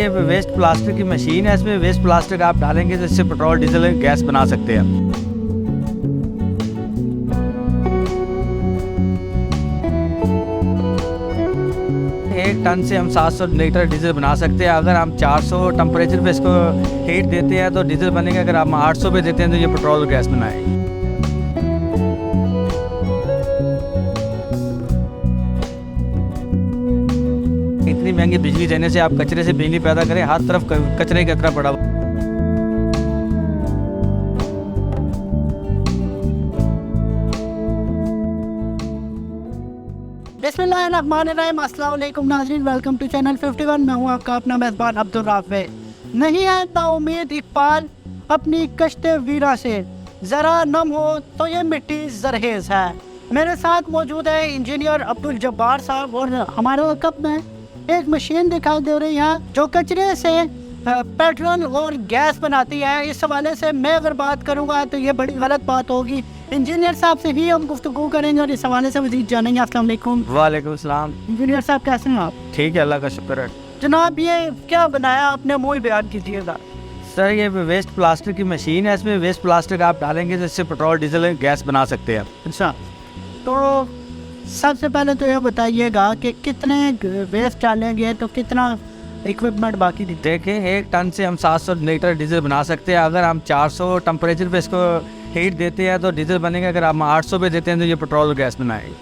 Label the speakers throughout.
Speaker 1: ये waste plastic की machine है। इसमें वेस्ट प्लास्टिक आप डालेंगे तो इससे पेट्रोल डीजल गैस बना सकते हैं। 1 टन से हम 700 लीटर डीजल बना सकते हैं। अगर हम 400 टेम्परेचर पे इसको हीट देते हैं तो डीजल बनेगा। अगर हम 800 पे देते हैं तो ये पेट्रोल गैस बनाएगी। इतनी महंगी बिजली देने से आप कचरे से बिजली पैदा करें, हर तरफ कचरे का कचरा पड़ा हुआ।
Speaker 2: बिस्मिल्लाहिर्रहमानिर्रहीम, अस्सलाम वालेकुम नाज़रीन, वेलकम टू चैनल 51। मैं हूँ आपका अपना मेज़बान अब्दुल राफ़े। नहीं है ताउम्मीद इकबाल अपनी कश्ते वीरा से, ज़रा नम हो तो ये मिट्टी जरहेज़ है। मेरे साथ मौजूद है इंजीनियर अब्दुल जब्बार साहब और हमारे वक़्त में एक मशीन दिखाई दे रही है जो कचरे से पेट्रोल और गैस बनाती है। इस हवाले से मैं अगर बात करूँगा तो ये बड़ी गलत बात होगी। इंजीनियर साहब से ही हम गुफ्तगू करेंगे और इस हवाले से मज़ीद जानेंगे। अस्सलाम वालेकुम।
Speaker 1: वालेकुम सलाम।
Speaker 2: इंजीनियर साहब कैसे हैं आप?
Speaker 1: ठीक है, अल्लाह का शुक्र है।
Speaker 2: जनाब ये क्या बनाया आपने, मुँह ही बयान कीजिएगा।
Speaker 1: सर ये वेस्ट प्लास्टिक की मशीन है। इसमें वेस्ट प्लास्टिक आप डालेंगे तो इससे पेट्रोल डीजल गैस बना सकते हैं।
Speaker 2: अच्छा, तो सबसे पहले तो ये बताइएगा कि कितने वेस्ट डालेंगे तो कितना इक्विपमेंट बाकी दी?
Speaker 1: देखें, 1 टन से हम 700 लीटर डीजल बना सकते हैं। अगर हम 400 टेम्परेचर पे इसको हीट देते हैं तो डीजल बनेगा। अगर हम 800 पे देते हैं तो ये पेट्रोल गैस बनाएगी।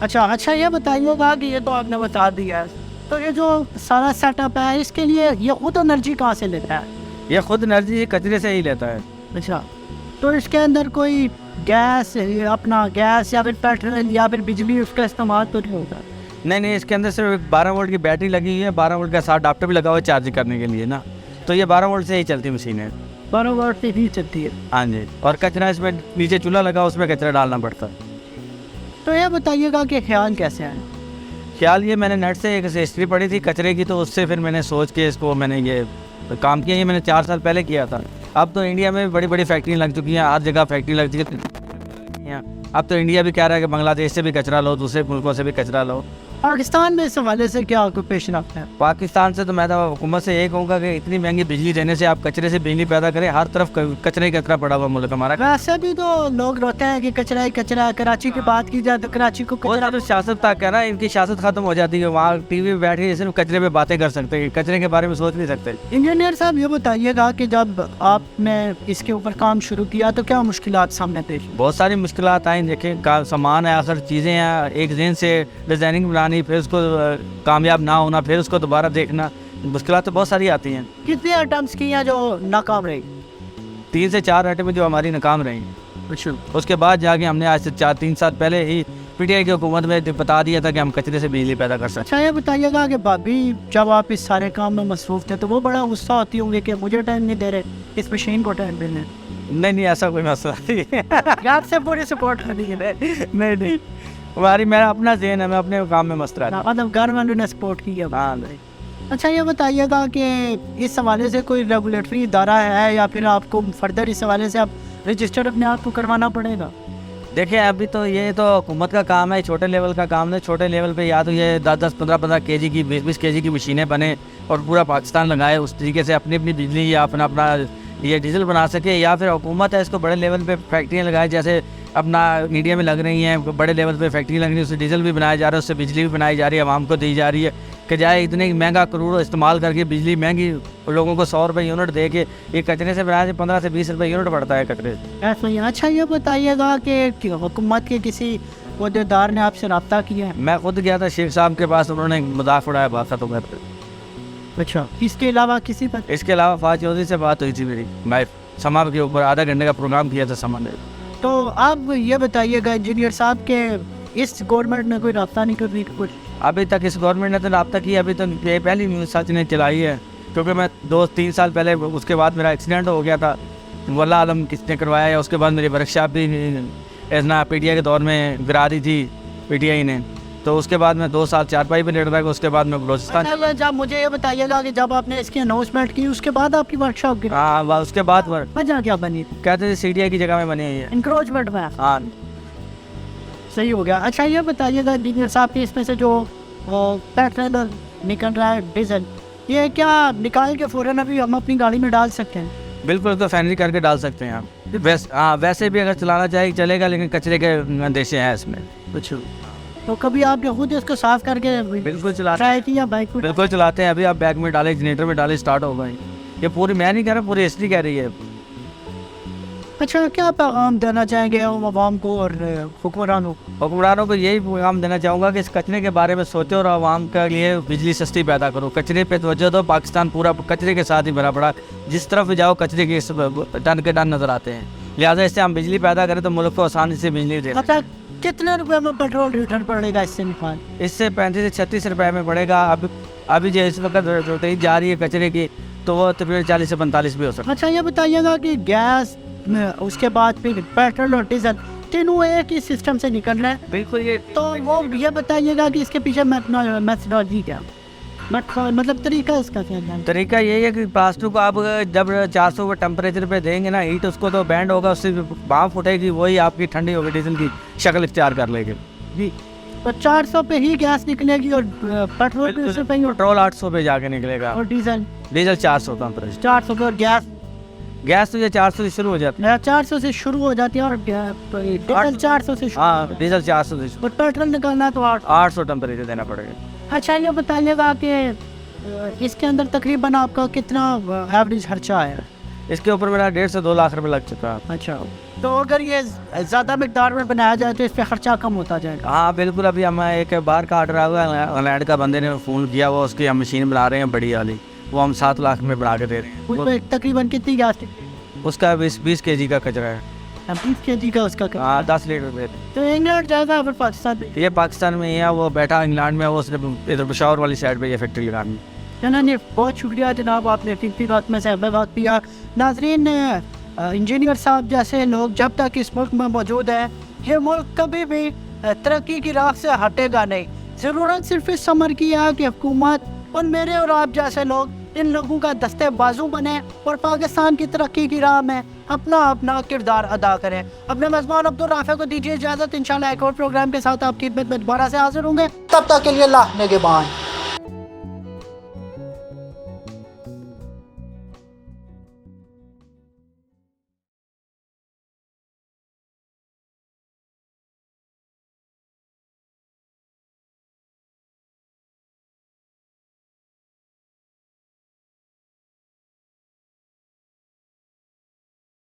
Speaker 2: अच्छा, ये बताइएगा कि ये तो आपने बता दिया है, तो ये जो सारा सेटअप है इसके लिए ये खुद एनर्जी कहाँ से लेता है?
Speaker 1: ये खुद एनर्जी कचरे से ही लेता है।
Speaker 2: अच्छा, तो इसके अंदर कोई गैस या फिर पेट्रोल या फिर बिजली उसका इस्तेमाल तो नहीं होता?
Speaker 1: नहीं, इसके अंदर सिर्फ 12 वोल्ट की बैटरी लगी हुई है। 12 वोल्ट का साथ अडाप्टर भी लगा हुआ है चार्ज करने के लिए ना, तो ये 12 वोल्ट से ही चलती मशीन है।
Speaker 2: 12 वोल्ट से ही चलती है।
Speaker 1: हाँ जी, और कचरा इसमें नीचे चूल्हा लगा, उसमें कचरा डालना पड़ता है।
Speaker 2: तो ये बताइएगा कि ख्याल कैसे है?
Speaker 1: ख्याल ये, मैंने नेट से एक हिस्ट्री पढ़ी थी कचरे की, तो उससे फिर मैंने सोच के इसको मैंने ये काम किया। ये मैंने 4 साल पहले किया था। अब तो इंडिया में बड़ी बड़ी फैक्ट्रियाँ लग चुकी हैं, हर जगह फैक्ट्री लग चुकी है। अब तो इंडिया भी कह रहा है कि बांग्लादेश से भी कचरा लो, दूसरे मुल्कों से भी कचरा लो।
Speaker 2: पाकिस्तान में इस हवाले से क्या ऑक्यूपेशन आपका है?
Speaker 1: पाकिस्तान से तो मैं तो हुकूमत से यही कहूँगा कि इतनी महंगी बिजली देने से आप कचरे से बिजली पैदा करें, हर तरफ कचरे का कचरा पड़ा हुआ मुल्क हमारा।
Speaker 2: वैसे भी तो लोग रोते हैं कि कचरा ही कचरा। कराची की बात की जाए तो कराची को कचरा
Speaker 1: तो सियासत तक है ना, इनकी सियासत खत्म हो जाती है। वहाँ टीवी पे बैठ के सिर्फ कचरे पे बातें कर सकते हैं, कचरे के बारे में सोच नहीं सकते।
Speaker 2: इंजीनियर साहब ये बताइएगा कि जब आपने इसके ऊपर काम शुरू किया तो क्या मुश्किलात सामने पेश?
Speaker 1: बहुत सारी मुश्किलात आई। देखें, सामान है, आखिर चीज़ें हैं, एक दिन से डिज़ाइनिंग बनानी, फिर उसको कामयाब ना होना, फिर उसको दोबारा देखना, मुश्किलात तो बहुत सारी आती हैं।
Speaker 2: कितने आइटम्स की हैं जो नाकाम रही?
Speaker 1: 3 से 4 आइटम जो हमारी नाकाम रही।
Speaker 2: अच्छा,
Speaker 1: उसके बाद जाके हमने आज से 4-3 साल पहले ही पीटीआई की हुकूमत में बता दिया था कि हम कचरे से बिजली पैदा कर सकते हैं।
Speaker 2: अच्छा, ये बताइएगा कि भाभी जब आप इस सारे काम में मसरूफ़ थे तो वो बड़ा गुस्सा होती होंगे कि मुझे टाइम नहीं दे रहे, इस मशीन को टाइम देने?
Speaker 1: नहीं, ऐसा कोई मसला नहीं है।
Speaker 2: आपसे पूरी सपोर्ट करनी है?
Speaker 1: नहीं, मेरा अपना ज़हन है, मैं अपने काम में मस्त रहता हूं।
Speaker 2: मतलब घर वालों ने सपोर्ट किया?
Speaker 1: हाँ नहीं।
Speaker 2: अच्छा, ये बताइएगा कि इस हवाले से कोई रेगुलेटरी इदारा है या फिर आपको फर्दर इस हवाले से आप रजिस्टर अपने आप को करवाना पड़ेगा?
Speaker 1: देखिए, अभी तो ये तो हुकूमत का काम है, छोटे लेवल का काम है। छोटे लेवल पे या तो ये 10-10, 15-15 केजी की, 20-20 केजी की मशीनें बने और पूरा पाकिस्तान लगाए, उस तरीके से अपनी बिजली या अपना ये डीजल बना सके। या फिर हुकूमत है इसको बड़े लेवल पे फैक्ट्रियाँ लगाए, जैसे अपना इंडिया में लग रही हैं, बड़े लेवल पे फैक्ट्री लग रही है, उससे डीजल भी बनाया जा रहा है, उससे बिजली भी बनाई जा रही है, आवाम को दी जा रही है। कि जाए इतने महंगा करोड़ों इस्तेमाल करके बिजली महंगी, लोगों को 100 रुपये यूनिट दे के ये कचरे से बनाया 15 से 20 रुपये यूनिट पड़ता है कचरे से।
Speaker 2: ऐसा ही। अच्छा, ये बताइएगा कि हुकूमत के किसी अहदेदार ने आपसे रब्ता किया है?
Speaker 1: मैं खुद गया था शेख साहब के पास, उन्होंने मजाक उड़ाया, बात खत्म कर दी।
Speaker 2: अच्छा, इसके अलावा किसी पर?
Speaker 1: इसके अलावा फाज चौधरी से बात हुई थी मेरी, मैं समा के ऊपर आधा घंटे का प्रोग्राम किया था समा ने।
Speaker 2: तो आप ये बताइएगा इंजीनियर साहब के इस गवर्नमेंट ने कोई रब्ता नहीं कर रही कुछ?
Speaker 1: अभी तक इस गवर्नमेंट ने तो रब्ता किया, अभी तो ये पहली न्यूज़ सच ने चलाई है। क्योंकि मैं 2-3 साल पहले, उसके बाद मेरा एक्सीडेंट हो गया था, वल्लाह आलम किसने करवाया है। उसके बाद मेरी वर्कशॉप भी ऐसा पीटीआई के दौर में गिरा दी थी पीटीआई ने, तो उसके बाद मैं 2 साल चारपाई पे लेट रहा, उसके बाद मैं बलोचिस्तान।
Speaker 2: अच्छा, जब मुझे ये बताइएगा कि जब आपने इसकी अनाउंसमेंट की उसके बाद आपकी वर्कशॉप गिरी?
Speaker 1: हाँ, उसके बाद
Speaker 2: वजह क्या बनी?
Speaker 1: कहते थे सीटीआई की जगह में बनी है,
Speaker 2: इंक्रोचमेंट में।
Speaker 1: हाँ
Speaker 2: सही हो गया। अच्छा, ये बताइएगा इंजीनियर साहब कि इसमें से जो पेट्रोल निकल रहा है, डीजल, ये क्या निकाल के फ़ौरन अभी हम अपनी गाड़ी में डाल सकते हैं?
Speaker 1: बिल्कुल, तो फैनरी करके डाल सकते हैं आप। वैसे भी अगर चलाना चाहे चलेगा, लेकिन कचरे के अंदेशे हैं इसमें।
Speaker 2: कुछ तो कभी आपने खुद इसको साफ करके
Speaker 1: बिल्कुल चलाते
Speaker 2: ट्राई किया बाइक को?
Speaker 1: बिल्कुल चलाते हैं। अभी आप बैग में डाले, जनरेटर में डाले, स्टार्ट होगा ये पूरी, मैं नहीं कह रहा, पूरी हिस्ट्री कह रही है।
Speaker 2: अच्छा, क्या पैगाम देना चाहेंगे आवाम को और हुक्मरानों को?
Speaker 1: हुक्मरानों को यही पैगाम देना चाहूँगा कि इस कचरे के बारे में सोचो और आवाम के लिए बिजली सस्ती पैदा करो। कचरे पे तवज्जो दो। पाकिस्तान पूरा कचरे के साथ ही भरा पड़ा, जिस तरफ भी जाओ कचरे के टन के टन नज़र आते हैं। लिहाजा इससे हम बिजली पैदा करें तो मुल्क को आसानी से बिजली दे।
Speaker 2: अच्छा, कितने रुपए में पेट्रोल लीटर पड़ेगा इससे निकाल?
Speaker 1: इससे 35 से 36 रुपए में पड़ेगा। अभी जो इस वक्त रोटेज जा रही है कचरे की, तो वो तकरीबन 40 से 45 भी हो सकता है।
Speaker 2: अच्छा, ये बताइएगा कि गैस उसके बाद फिर पेट्रोल और डीजल तीनों एक ही सिस्टम से निकल रहे हैं?
Speaker 1: बिल्कुल। ये
Speaker 2: तो वो ये बताइएगा कि इसके पीछे मैथडोलॉजी क्या, मतलब तरीका इसका क्या है?
Speaker 1: तरीका यही है कि प्लास्टिक को आप जब 400 टेम्परेचर पे देंगे ना हीट, उसको तो बैंड होगा, उससे भाप उठेगी, वही आपकी ठंडी होगी, डीजल की शक्ल इख्तियार कर लेगी जी।
Speaker 2: तो 400 पे ही गैस निकलेगी और पेट्रोल पे उससे पे ही
Speaker 1: पेट्रोल 800 पे जाके निकलेगा
Speaker 2: और डीजल
Speaker 1: डीजल 400 टेम्परेचर।
Speaker 2: 400 पे, और
Speaker 1: गैस तो ये 400 से शुरू हो जाती है।
Speaker 2: 400 से शुरू हो जाती है और डीजल 400 से शुरू,
Speaker 1: हाँ, डीजल 400 से शुरू।
Speaker 2: और पेट्रोल निकालना तो
Speaker 1: 800 टेम्परेचर देना पड़ेगा।
Speaker 2: अच्छा, ये बताइएगा कि इसके अंदर तकरीबन आपका कितना एवरेज खर्चा है?
Speaker 1: इसके ऊपर मेरा 1.5 से 2 लाख रुपए लग चुका है।
Speaker 2: अच्छा, तो अगर ये ज़्यादा मकदार में बनाया जाए तो इस पर खर्चा कम होता जाएगा?
Speaker 1: हाँ बिल्कुल। अभी हम एक बार का ऑर्डर आया हुआ, इंग्लैंड का बंदे ने फ़ोन किया, वो उसकी हम मशीन बना रहे हैं बड़ी वाली, वो हम 7 लाख में बना के दे रहे हैं।
Speaker 2: उस पर तकरीबन कितनी गैस?
Speaker 1: उसका 20 kg का कचरा है।
Speaker 2: 20 kg का उसका
Speaker 1: हाँ, 10 लीटर में।
Speaker 2: तो इंग्लैंड जाएगा फिर पाकिस्तान में?
Speaker 1: ये पाकिस्तान में ही है, वो बैठा इंग्लैंड में, वो सिर्फ इधर पेशावर वाली साइड पे ये फैक्ट्री लगानी।
Speaker 2: जनाब, बहुत शुक्रिया जनाब, आपने फिक्री बात में से हमें बात किया। नाजरीन, इंजीनियर साहब जैसे लोग जब तक इस मुल्क में मौजूद है, ये मुल्क कभी भी तरक्की की राह से हटेगा नहीं। ज़रूरत सिर्फ इस समर की है कि हुकूमत और मेरे और आप जैसे लोग इन लोगों का दस्ते बाजू बने और पाकिस्तान की तरक्की की राह में अपना अपना किरदार अदा करें। अपने मेज़बान अब्दुल राफ़े को दीजिए इजाज़त। इंशाल्लाह एक और प्रोग्राम के साथ आपकी खिदमत में दोबारा से हाजिर होंगे। तब तक के लिए अल्लाह निगहबान।